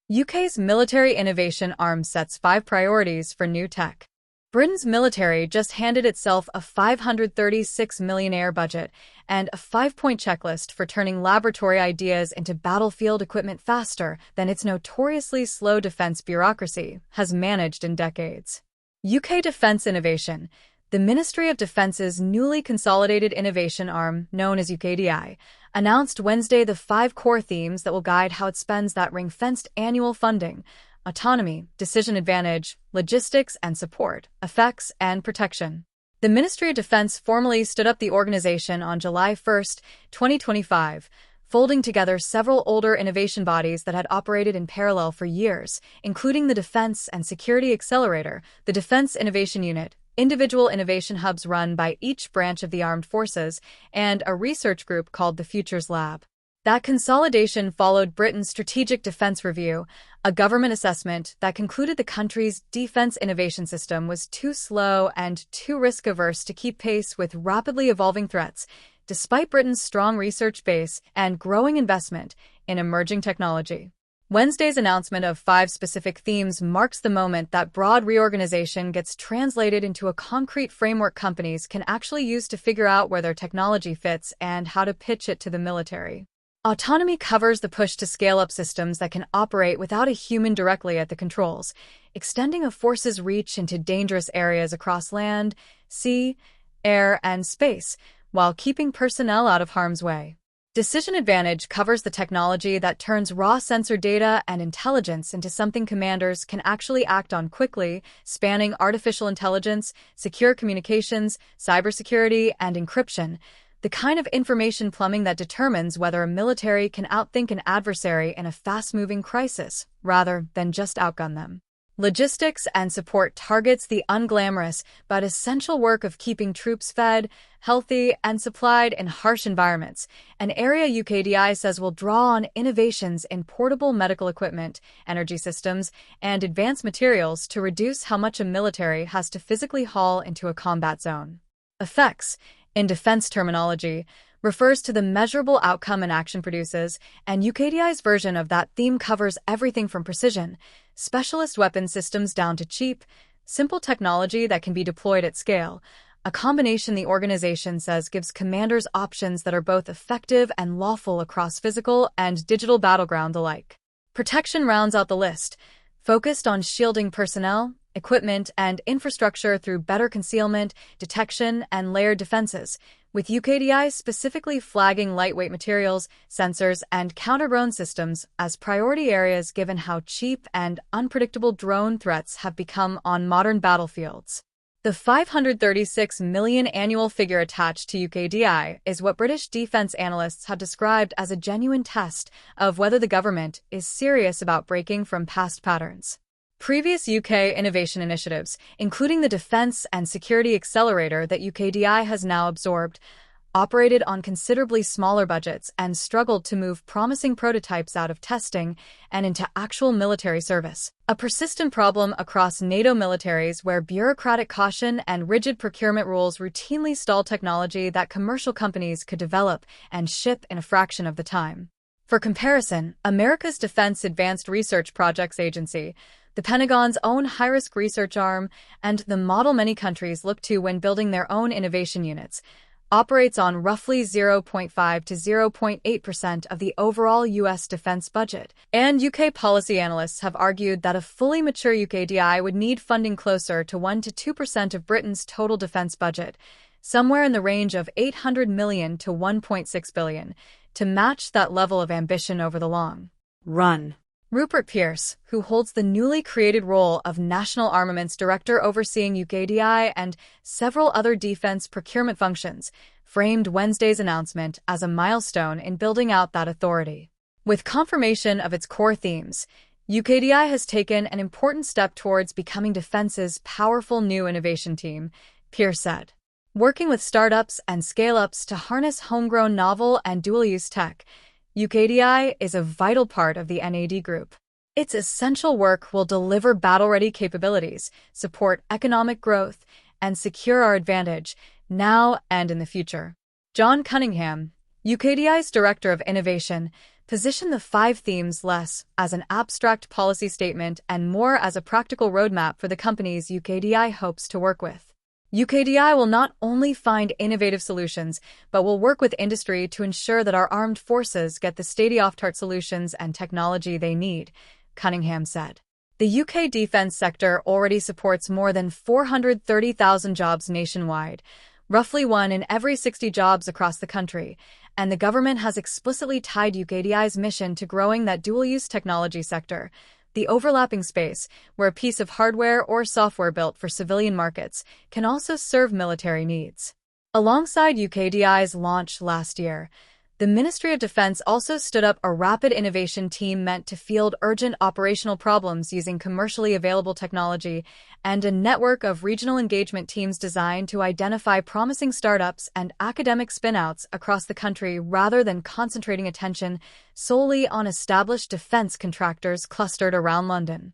UK's military innovation arm sets 5 priorities for new tech. Britain's military just handed itself a £536 million budget and a 5-point checklist for turning laboratory ideas into battlefield equipment faster than its notoriously slow defense bureaucracy has managed in decades. UK Defence Innovation, the Ministry of Defence's newly consolidated innovation arm, known as UKDI, announced Wednesday the 5 core themes that will guide how it spends that ring-fenced annual funding: autonomy, decision advantage, logistics and support, effects, and protection. The Ministry of Defense formally stood up the organization on July 1, 2025, folding together several older innovation bodies that had operated in parallel for years, including the Defense and Security Accelerator, the Defense Innovation Unit, individual innovation hubs run by each branch of the armed forces, and a research group called the Futures Lab. That consolidation followed Britain's Strategic Defence Review, a government assessment that concluded the country's defence innovation system was too slow and too risk-averse to keep pace with rapidly evolving threats, despite Britain's strong research base and growing investment in emerging technology. Wednesday's announcement of 5 specific themes marks the moment that broad reorganization gets translated into a concrete framework companies can actually use to figure out where their technology fits and how to pitch it to the military. Autonomy covers the push to scale up systems that can operate without a human directly at the controls, extending a force's reach into dangerous areas across land, sea, air, and space, while keeping personnel out of harm's way. Decision Advantage covers the technology that turns raw sensor data and intelligence into something commanders can actually act on quickly, spanning artificial intelligence, secure communications, cybersecurity, and encryption, the kind of information plumbing that determines whether a military can outthink an adversary in a fast-moving crisis, rather than just outgun them. Logistics and support targets the unglamorous but essential work of keeping troops fed, healthy, and supplied in harsh environments, an area UKDI says will draw on innovations in portable medical equipment, energy systems, and advanced materials to reduce how much a military has to physically haul into a combat zone. Effects, in defense terminology, refers to the measurable outcome an action produces, and UKDI's version of that theme covers everything from precision, specialist weapon systems down to cheap, simple technology that can be deployed at scale, a combination the organization says gives commanders options that are both effective and lawful across physical and digital battleground alike. Protection rounds out the list, focused on shielding personnel, equipment, and infrastructure through better concealment, detection, and layered defenses, with UKDI specifically flagging lightweight materials, sensors, and counter-drone systems as priority areas given how cheap and unpredictable drone threats have become on modern battlefields. The $536 million annual figure attached to UKDI is what British defense analysts have described as a genuine test of whether the government is serious about breaking from past patterns. Previous UK innovation initiatives, including the Defense and Security Accelerator that UKDI has now absorbed, operated on considerably smaller budgets and struggled to move promising prototypes out of testing and into actual military service. A persistent problem across NATO militaries where bureaucratic caution and rigid procurement rules routinely stall technology that commercial companies could develop and ship in a fraction of the time. For comparison, America's Defense Advanced Research Projects Agency, the Pentagon's own high-risk research arm, and the model many countries look to when building their own innovation units, operates on roughly 0.5 to 0.8% of the overall U.S. defense budget. And UK policy analysts have argued that a fully mature UKDI would need funding closer to 1 to 2% of Britain's total defense budget, somewhere in the range of $800 million to $1.6 billion, to match that level of ambition over the long run. Rupert Pearce, who holds the newly created role of National Armaments Director overseeing UKDI and several other defense procurement functions, framed Wednesday's announcement as a milestone in building out that authority. With confirmation of its core themes, UKDI has taken an important step towards becoming Defense's powerful new innovation team, Pearce said. Working with startups and scale-ups to harness homegrown novel and dual-use tech, UKDI is a vital part of the NAD group. Its essential work will deliver battle-ready capabilities, support economic growth, and secure our advantage, now and in the future. John Cunningham, UKDI's Director of Innovation, position the 5 themes less as an abstract policy statement and more as a practical roadmap for the companies UKDI hopes to work with. UKDI will not only find innovative solutions, but will work with industry to ensure that our armed forces get the state-of-the-art solutions and technology they need, Cunningham said. The UK defense sector already supports more than 430,000 jobs nationwide, roughly 1 in every 60 jobs across the country, and the government has explicitly tied UKDI's mission to growing that dual-use technology sector, the overlapping space where a piece of hardware or software built for civilian markets can also serve military needs. Alongside UKDI's launch last year, the Ministry of Defense also stood up a rapid innovation team meant to field urgent operational problems using commercially available technology and a network of regional engagement teams designed to identify promising startups and academic spin-outs across the country rather than concentrating attention solely on established defense contractors clustered around London.